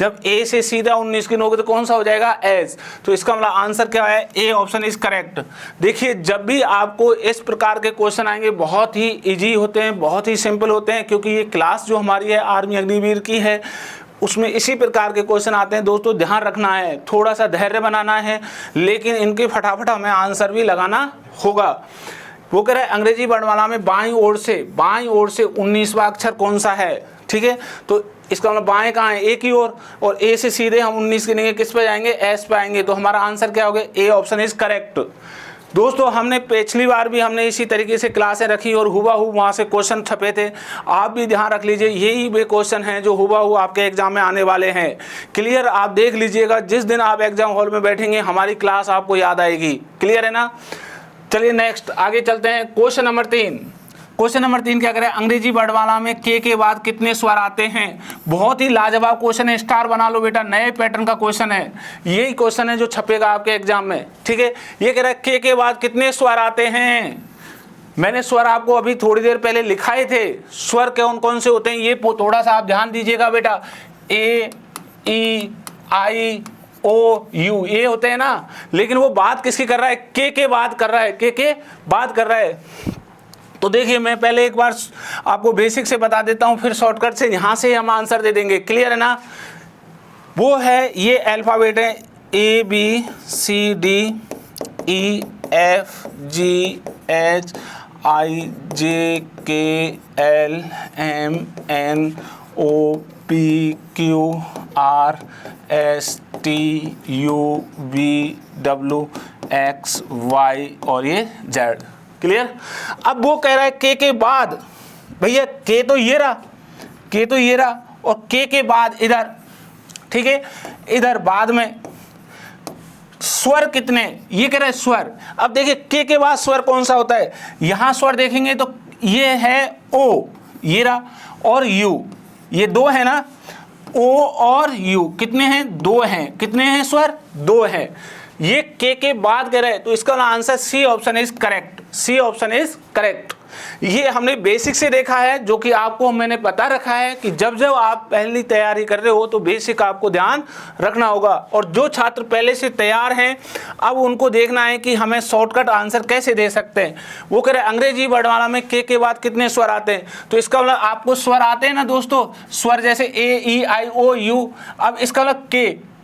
जब ए से सीधा 19 गिनोगे तो कौन सा हो जाएगा, एस। तो इसका मतलब आंसर क्या है, ए ऑप्शन इज करेक्ट। देखिए जब भी आपको इस प्रकार के क्वेश्चन आएंगे, बहुत ही इजी होते हैं, बहुत ही सिंपल होते हैं, क्योंकि ये क्लास जो हमारी है आर्मी अग्निवीर की है, उसमें इसी प्रकार के क्वेश्चन आते हैं। दोस्तों ध्यान रखना है, थोड़ा सा धैर्य बनाना है, लेकिन इनके फटाफट हमें आंसर भी लगाना होगा। वो कह रहा है अंग्रेजी वर्णमाला में बाईं ओर से 19वां अक्षर कौन सा है। ठीक है, तो इसका मतलब बाएं कहाँ है, ए की ओर, और ए से सीधे हम 19 गिनेंगे, किस पे जाएंगे, एस पे आएंगे। तो हमारा आंसर क्या हो गया, ए ऑप्शन इज करेक्ट। दोस्तों हमने पिछली बार भी हमने इसी तरीके से क्लासें रखी और हुबहू वहाँ से क्वेश्चन छपे थे। आप भी ध्यान रख लीजिए, यही वे क्वेश्चन हैं जो हुबहू आपके एग्जाम में आने वाले हैं। क्लियर, आप देख लीजिएगा, जिस दिन आप एग्जाम हॉल में बैठेंगे हमारी क्लास आपको याद आएगी। क्लियर है ना, चलिए नेक्स्ट आगे चलते हैं। क्वेश्चन नंबर 3, क्वेश्चन नंबर 3 क्या करें, अंग्रेजी वर्णमाला में के बाद कितने स्वर आते हैं। बहुत ही लाजवाब क्वेश्चन है, स्टार बना लो बेटा, नए पैटर्न का क्वेश्चन है। यही क्वेश्चन है जो छपेगा आपके एग्जाम में। ठीक है, ये कह रहा है के बाद कितने स्वर आते हैं। मैंने स्वर आपको अभी थोड़ी देर पहले लिखाए थे, स्वर कौन कौन से होते हैं, ये थोड़ा सा आप ध्यान दीजिएगा बेटा। ए, ई, आई, ओ, यू, ये होते हैं ना, लेकिन वो बात किसकी कर रहा है, के बात कर रहा है, के बात कर रहा है। तो देखिए मैं पहले एक बार आपको बेसिक से बता देता हूं, फिर शॉर्टकट से यहां से हम आंसर दे देंगे। क्लियर है ना, वो है ये अल्फाबेट है, A B C D E F G H I J K L M N O P Q R S T U V W X Y और ये जेड। क्लियर, अब वो कह रहा है के बाद, भैया के तो ये रहा, और के बाद इधर। ठीक है, इधर बाद में स्वर कितने, ये कह रहा है स्वर। अब देखिए के बाद स्वर कौन सा होता है, यहां स्वर देखेंगे तो ये है ओ, ये रहा, और यू, ये दो है ना, ओ और यू कितने हैं, 2 हैं। कितने हैं स्वर, 2 हैं। ये के बाद कह रहे हैं, तो इसका answer C option is correct. C option is correct. ये हमने बेसिक से देखा है, जो कि आपको मैंने बता रखा है कि जब जब आप पहली तैयारी कर रहे हो तो बेसिक आपको ध्यान रखना होगा। और जो छात्र पहले से तैयार हैं अब उनको देखना है कि हमें शॉर्टकट आंसर कैसे दे सकते हैं। वो कह रहे अंग्रेजी वर्णमाला में के बाद कितने स्वर आते हैं, तो इसका मतलब आपको स्वर आते हैं ना दोस्तों, स्वर जैसे ए ई आई ओ यू। अब इसका मतलब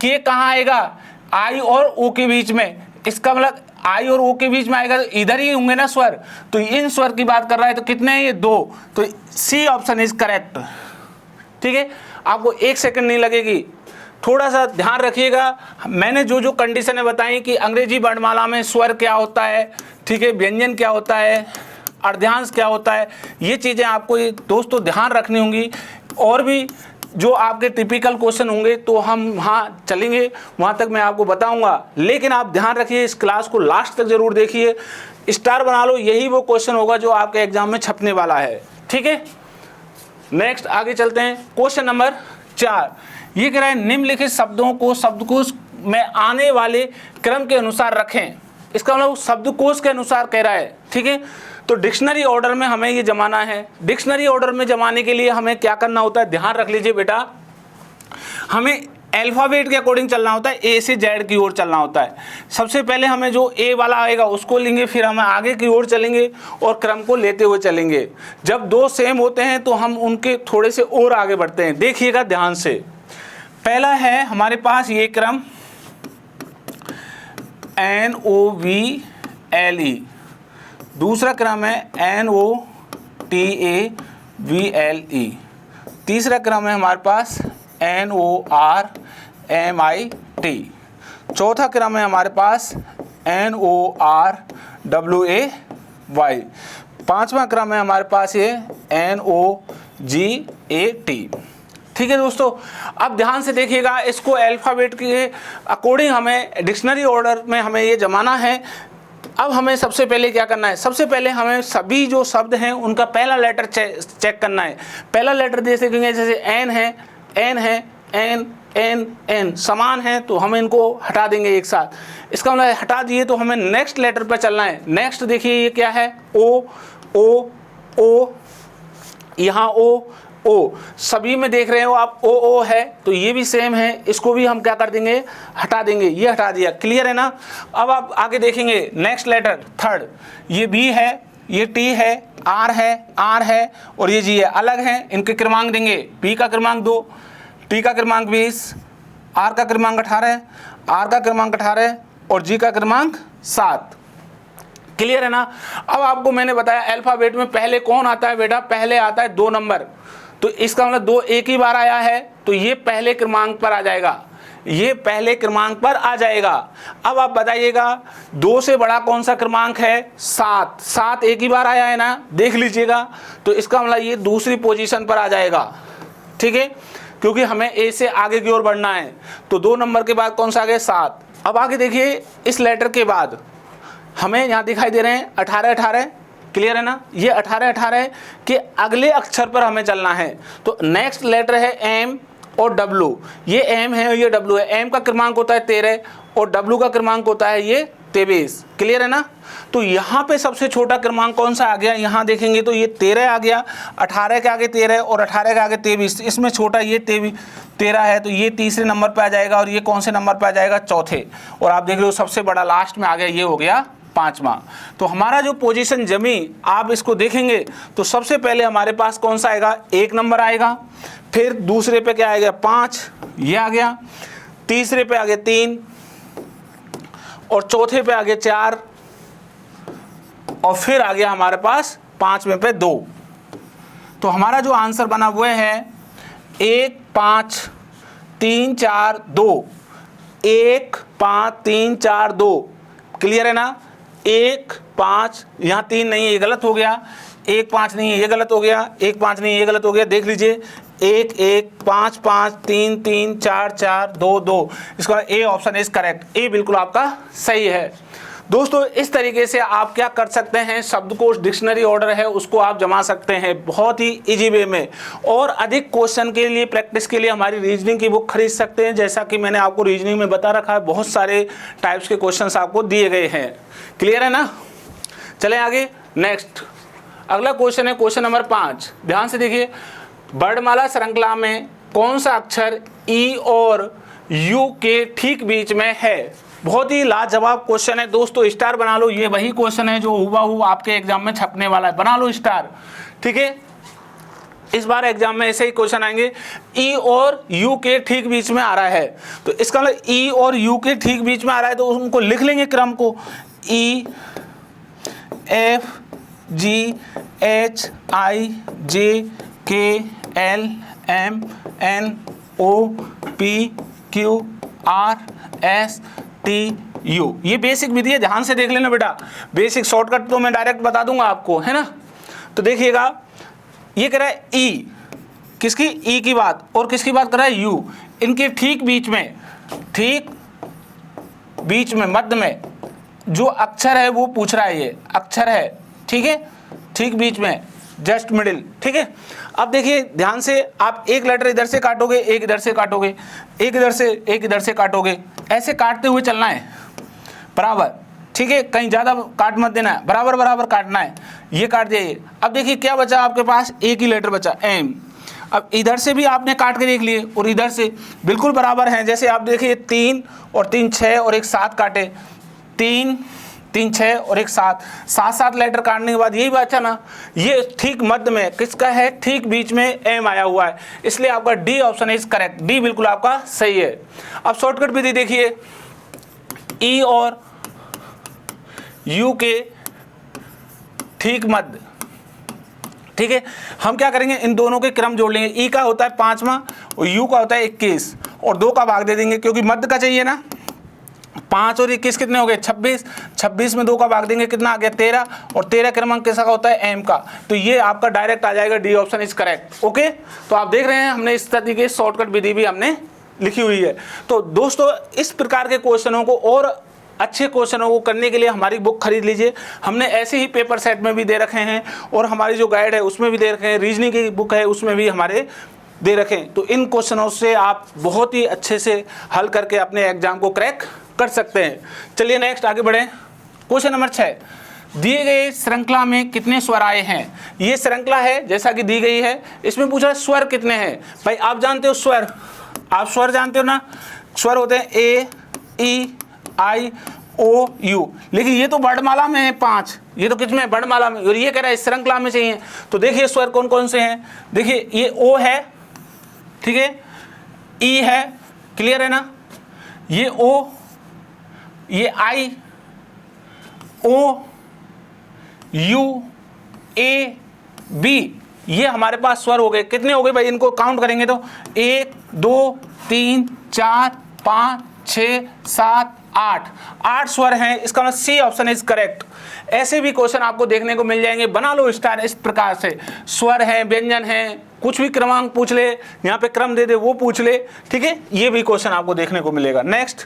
के कहाँ आएगा, आई और ओ के बीच में, इसका मतलब आई और ओ के बीच में आएगा तो इधर ही होंगे ना स्वर। तो इन स्वर की बात कर रहा है तो कितने हैं ये 2, तो सी ऑप्शन इज करेक्ट। ठीक है, आपको 1 सेकंड नहीं लगेगी, थोड़ा सा ध्यान रखिएगा। मैंने जो जो कंडीशनें बताई कि अंग्रेजी वर्णमाला में स्वर क्या होता है, ठीक है, व्यंजन क्या होता है, अर्ध्यांश क्या होता है, ये चीज़ें आपको ये दोस्तों ध्यान रखनी होंगी। और भी जो आपके टिपिकल क्वेश्चन होंगे तो हम वहाँ चलेंगे, वहाँ तक मैं आपको बताऊंगा। लेकिन आप ध्यान रखिए, इस क्लास को लास्ट तक जरूर देखिए, स्टार बना लो, यही वो क्वेश्चन होगा जो आपके एग्जाम में छपने वाला है। ठीक है, नेक्स्ट आगे चलते हैं। क्वेश्चन नंबर 4 ये कह रहा है निम्नलिखित शब्दों को शब्दकोश में आने वाले क्रम के अनुसार रखें। इसका मतलब शब्दकोश के अनुसार कह रहा है। ठीक है, तो डिक्शनरी ऑर्डर में हमें ये जमाना है। डिक्शनरी ऑर्डर में जमाने के लिए हमें क्या करना होता है, ध्यान रख लीजिए बेटा, हमें अल्फ़ाबेट के अकॉर्डिंग चलना होता है, ए से जेड की ओर चलना होता है। सबसे पहले हमें जो ए वाला आएगा उसको लेंगे, फिर हम आगे की ओर चलेंगे और क्रम को लेते हुए चलेंगे। जब 2 सेम होते हैं तो हम उनके थोड़े से और आगे बढ़ते हैं। देखिएगा ध्यान से, पहला है हमारे पास ये क्रम NOVLE, दूसरा क्रम है NOTAVLE, तीसरा क्रम है हमारे पास NORMIT, चौथा क्रम है हमारे पास NORWAY, पांचवा क्रम है हमारे पास ये NOGAT। ठीक है दोस्तों, अब ध्यान से देखिएगा, इसको अल्फ़ाबेट के अकॉर्डिंग हमें डिक्शनरी ऑर्डर में हमें ये जमाना है। अब हमें सबसे पहले क्या करना है, सबसे पहले हमें सभी जो शब्द हैं उनका पहला लेटर चेक करना है। पहला लेटर जैसे कहेंगे, जैसे एन है, एन एन समान है तो हम इनको हटा देंगे एक साथ। इसका मतलब हटा दिए तो हमें नेक्स्ट लेटर पर चलना है। नेक्स्ट देखिए ये क्या है, ओ ओ ओ, यहाँ ओ सभी में देख रहे हो आप ओ है, तो ये भी सेम है, इसको भी हम क्या कर देंगे, हटा देंगे। ये हटा दिया, क्लियर है ना। अब आप आगे देखेंगे नेक्स्ट लेटर थर्ड, ये बी है, ये टी है, आर है और ये जी है, अलग है। इनके क्रमांक देंगे, बी का क्रमांक 2, टी का क्रमांक 20, आर का क्रमांक 18, आर का क्रमांक 18 और जी का क्रमांक 7। क्लियर है ना। अब आपको मैंने बताया अल्फ़ाबेट में पहले कौन आता है बेटा, पहले आता है 2 नंबर, तो इसका मतलब 2 एक ही बार आया है तो ये पहले क्रमांक पर आ जाएगा, ये पहले क्रमांक पर आ जाएगा। अब आप बताइएगा 2 से बड़ा कौन सा क्रमांक है, 7 एक ही बार आया है ना, देख लीजिएगा, तो इसका मतलब ये दूसरी पोजीशन पर आ जाएगा। ठीक है, क्योंकि हमें ए से आगे की ओर बढ़ना है, तो 2 नंबर के बाद कौन सा आ गया, 7। अब आगे देखिए, इस लेटर के बाद हमें यहाँ दिखाई दे रहे हैं 18, क्लियर है ना। ये 18 के अगले अक्षर पर हमें चलना है, तो नेक्स्ट लेटर है एम और डब्लू। ये एम है और ये डब्लू है। एम का क्रमांक होता है 13 और डब्लू का क्रमांक होता है ये 23, क्लियर है ना। तो यहाँ पे सबसे छोटा क्रमांक कौन सा आ गया, यहाँ देखेंगे तो ये 13 आ गया, 18 के आगे 13 और 18 के आगे 23, इसमें छोटा ये 13 है, तो ये तीसरे नंबर पे आ जाएगा और ये कौन से नंबर पे आ जाएगा, चौथे। और आप देख रहे हो सबसे बड़ा लास्ट में आ गया, ये हो गया 5वां। तो हमारा जो पोजीशन जमी, आप इसको देखेंगे तो सबसे पहले हमारे पास कौन सा आएगा, 1 नंबर आएगा, फिर दूसरे पे क्या आएगा 5, ये आ गया, तीसरे पे आ गया 3 और चौथे पे आ गया 4 और फिर आ गया हमारे पास 5वें पे 2। तो हमारा जो आंसर बना वो है 1 5 3 4 2, 1 5 3 4 2, क्लियर है ना। 1 5, यहाँ 3 नहीं है, ये गलत हो गया, 1 5 नहीं है, ये गलत हो गया, 1 5 नहीं है, ये गलत हो गया, देख लीजिए 1 1 5 5 3 3 4 4 2 2, इसका ए ऑप्शन इज करेक्ट, ए बिल्कुल आपका सही है। दोस्तों इस तरीके से आप क्या कर सकते हैं, शब्दकोश डिक्शनरी ऑर्डर है उसको आप जमा सकते हैं बहुत ही इजी वे में। और अधिक क्वेश्चन के लिए, प्रैक्टिस के लिए हमारी रीजनिंग की बुक खरीद सकते हैं। जैसा कि मैंने आपको रीजनिंग में बता रखा है, बहुत सारे टाइप्स के क्वेश्चंस आपको दिए गए हैं, क्लियर है ना। चलें आगे, नेक्स्ट अगला क्वेश्चन है क्वेश्चन नंबर 5, ध्यान से देखिए। वर्णमाला श्रृंखला में कौन सा अक्षर ई और यू के ठीक बीच में है? बहुत ही लाजवाब क्वेश्चन है दोस्तों, स्टार बना लो। ये वही क्वेश्चन है जो हुबहू आपके एग्जाम में छपने वाला है, बना लो स्टार। ठीक है, इस बार एग्जाम में ऐसे ही क्वेश्चन आएंगे, ई और यू के ठीक बीच में आ रहा है, तो इसका मतलब ई और यू के ठीक बीच में आ रहा है तो उनको लिख लेंगे क्रम को, ई F G H I J K L M N O P Q R S T U. ये बेसिक विधि है, ध्यान से देख लेना बेटा। बेसिक शॉर्टकट तो मैं डायरेक्ट बता दूंगा आपको, है ना। तो देखिएगा, ये कह रहा है ई, किसकी? ई की बात, और किसकी बात कर रहा है? यू। इनके ठीक बीच में, ठीक बीच में मध्य में जो अक्षर है वो पूछ रहा है, ये अक्षर है, ठीक है, ठीक बीच में, जस्ट मिडिल। ठीक है, अब देखिए ध्यान से, आप एक लेटर इधर से काटोगे, एक इधर से काटोगे, एक इधर से, एक इधर से काटोगे, ऐसे काटते हुए चलना है बराबर। ठीक है, कहीं ज़्यादा काट मत देना है, बराबर बराबर काटना है। ये काट दिए। अब देखिए क्या बचा आपके पास? एक ही लेटर बचा, एम। अब इधर से भी आपने काट के देख लिए और इधर से बिल्कुल बराबर हैं। जैसे आप देखिए 3 और 3 6 और एक 7 काटे, 3 3 6 और एक 7, 7 लेटर काटने के बाद यही बचा ना, ये ठीक मध्य में किसका है? ठीक बीच में एम आया हुआ है, इसलिए आपका D option is correct. D बिल्कुल आपका सही है। अब शॉर्टकट विधि देखिए, ई और यू के ठीक मध्य। ठीक है, हम क्या करेंगे? इन दोनों के क्रम जोड़ लेंगे। ई का होता है 5वां और यू का होता है 21, और 2 का भाग दे देंगे क्योंकि मध्य का चाहिए ना। 5 और 21 कितने हो गए? 26। 26 में 2 का भाग देंगे, कितना आ गया? 13, और 13 क्रमांक किसका होता है? एम का। तो ये आपका डायरेक्ट आ जाएगा, D option is correct. Okay, तो आप देख रहे हैं हमने इस तरीके शॉर्टकट विधि भी हमने लिखी हुई है। तो दोस्तों इस प्रकार के क्वेश्चनों को और अच्छे क्वेश्चनों को करने के लिए हमारी बुक खरीद लीजिए। हमने ऐसे ही पेपर सेट में भी दे रखे हैं, और हमारी जो गाइड है उसमें भी दे रखे हैं, रीजनिंग की बुक है उसमें भी हमारे दे रखें। तो इन क्वेश्चनों से आप बहुत ही अच्छे से हल करके अपने एग्जाम को क्रैक कर सकते हैं। चलिए नेक्स्ट आगे बढ़ें। क्वेश्चन नंबर 6, दिए गए श्रृंखला में कितने स्वर आए हैं? ये श्रृंखला है जैसा कि दी गई है, इसमें पूछा स्वर कितने हैं। भाई आप जानते हो स्वर, आप स्वर जानते हो ना, स्वर होते हैं ए ई आई ओ यू, लेकिन ये तो वर्णमाला में है 5, ये तो किस में? वर्णमाला में, और ये कह रहा है श्रृंखला में चाहिए। तो देखिए स्वर कौन कौन से हैं। देखिए ये ओ है, ठीक है, ई है, क्लियर है ना, ये ओ, ये आई, ओ यू ए बी, ये हमारे पास स्वर हो गए। कितने हो गए भाई? इनको काउंट करेंगे तो 1 2 3 4 5 6 7 8 स्वर हैं। इसका मतलब सी ऑप्शन इज करेक्ट। ऐसे भी क्वेश्चन आपको देखने को मिल जाएंगे, बना लो स्टार इस प्रकार से। स्वर है, व्यंजन है, कुछ भी क्रमांक पूछ ले, यहाँ पे क्रम दे दे वो पूछ ले, ठीक है, ये भी क्वेश्चन आपको देखने को मिलेगा। नेक्स्ट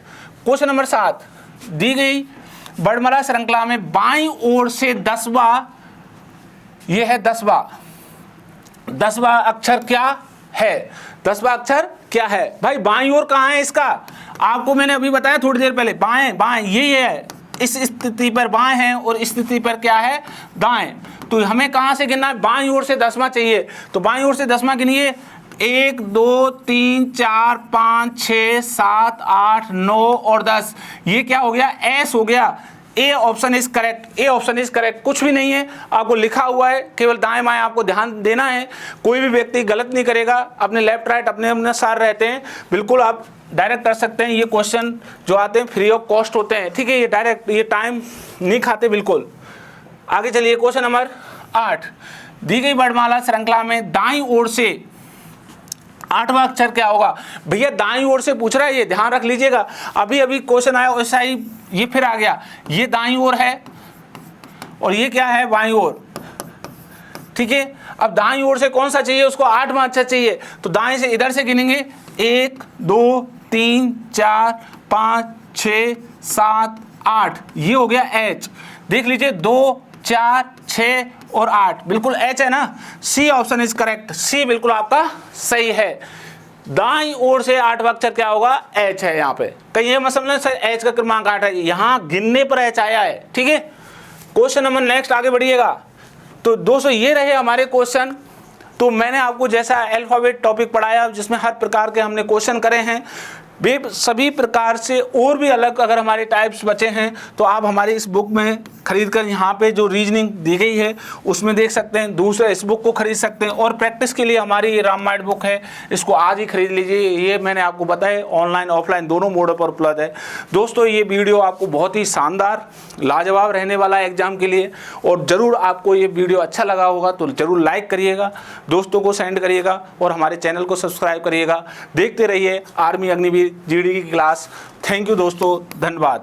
क्वेश्चन नंबर 7, दी गई वर्णमाला श्रृंखला में बाईं ओर से 10वां, ये है 10वां अक्षर क्या है? 10वां अक्षर क्या है भाई? बाईं ओर कहाँ है इसका? आपको मैंने अभी बताया थोड़ी देर पहले, बाएं बाएं ये है, इस स्थिति पर बाएं है और इस स्थिति पर क्या है? दाएं। तो हमें कहाँ से गिनना है? बाईं ओर से 10वां चाहिए, तो बाईं ओर से 10वां गिनिए, 1 2 3 4 5 6 7 8 9 और 10, ये क्या हो गया? एस हो गया। A option is correct, A option is correct. कुछ भी नहीं है, आपको लिखा हुआ है, केवल दाएं बाएं आपको ध्यान देना है। कोई भी व्यक्ति गलत नहीं करेगा, अपने लेफ्ट राइट अपने अपने सार रहते हैं, बिल्कुल आप डायरेक्ट कर सकते हैं। ये क्वेश्चन जो आते हैं फ्री ऑफ कॉस्ट होते हैं, ठीक है, ये डायरेक्ट, ये टाइम नहीं खाते बिल्कुल। आगे चलिए क्वेश्चन नंबर 8, दी गई वर्णमाला श्रृंखला में दाईं ओर से 8वां अक्षर क्या होगा? भैया दाईं ओर से पूछ रहा है, ये ध्यान रख लीजिएगा। अभी अभी क्वेश्चन आया वैसा ही ये फिर आ गया, ये दाईं ओर है और ये क्या है? बाईं ओर, ठीक है। अब दाईं ओर से कौन सा चाहिए उसको? 8वां अक्षर चाहिए, तो दाएं से इधर से गिनेंगे, 1 2 3 4 5 6 7 8, ये हो गया एच। देख लीजिए 2 4 6 और 8, बिल्कुल एच है ना। सी ऑप्शन इज करेक्ट, सी बिल्कुल आपका सही है। दाईं ओर से 8वां अक्षर क्या होगा? एच है। यहाँ पे कहीं ये मत समझना सर एच का क्रमांक 8 है, यहाँ गिनने पर एच आया है, ठीक है। क्वेश्चन नंबर नेक्स्ट आगे बढ़िएगा। तो दोस्तों ये रहे हमारे क्वेश्चन। तो मैंने आपको जैसा अल्फ़ाबेट टॉपिक पढ़ाया जिसमें हर प्रकार के हमने क्वेश्चन करे हैं, वे सभी प्रकार से और भी अलग अगर हमारे टाइप्स बचे हैं तो आप हमारी इस बुक में खरीद कर यहाँ पे जो रीजनिंग दी गई है उसमें देख सकते हैं। दूसरा इस बुक को खरीद सकते हैं और प्रैक्टिस के लिए हमारी ये रामायण बुक है, इसको आज ही खरीद लीजिए। ये मैंने आपको बताया ऑनलाइन ऑफलाइन दोनों मोडों पर उपलब्ध है। दोस्तों ये वीडियो आपको बहुत ही शानदार लाजवाब रहने वाला है एग्जाम के लिए, और ज़रूर आपको ये वीडियो अच्छा लगा होगा तो ज़रूर लाइक करिएगा, दोस्तों को सेंड करिएगा और हमारे चैनल को सब्सक्राइब करिएगा। देखते रहिए आर्मी अग्निवीर जीडी की क्लास। थैंक यू दोस्तों, धन्यवाद।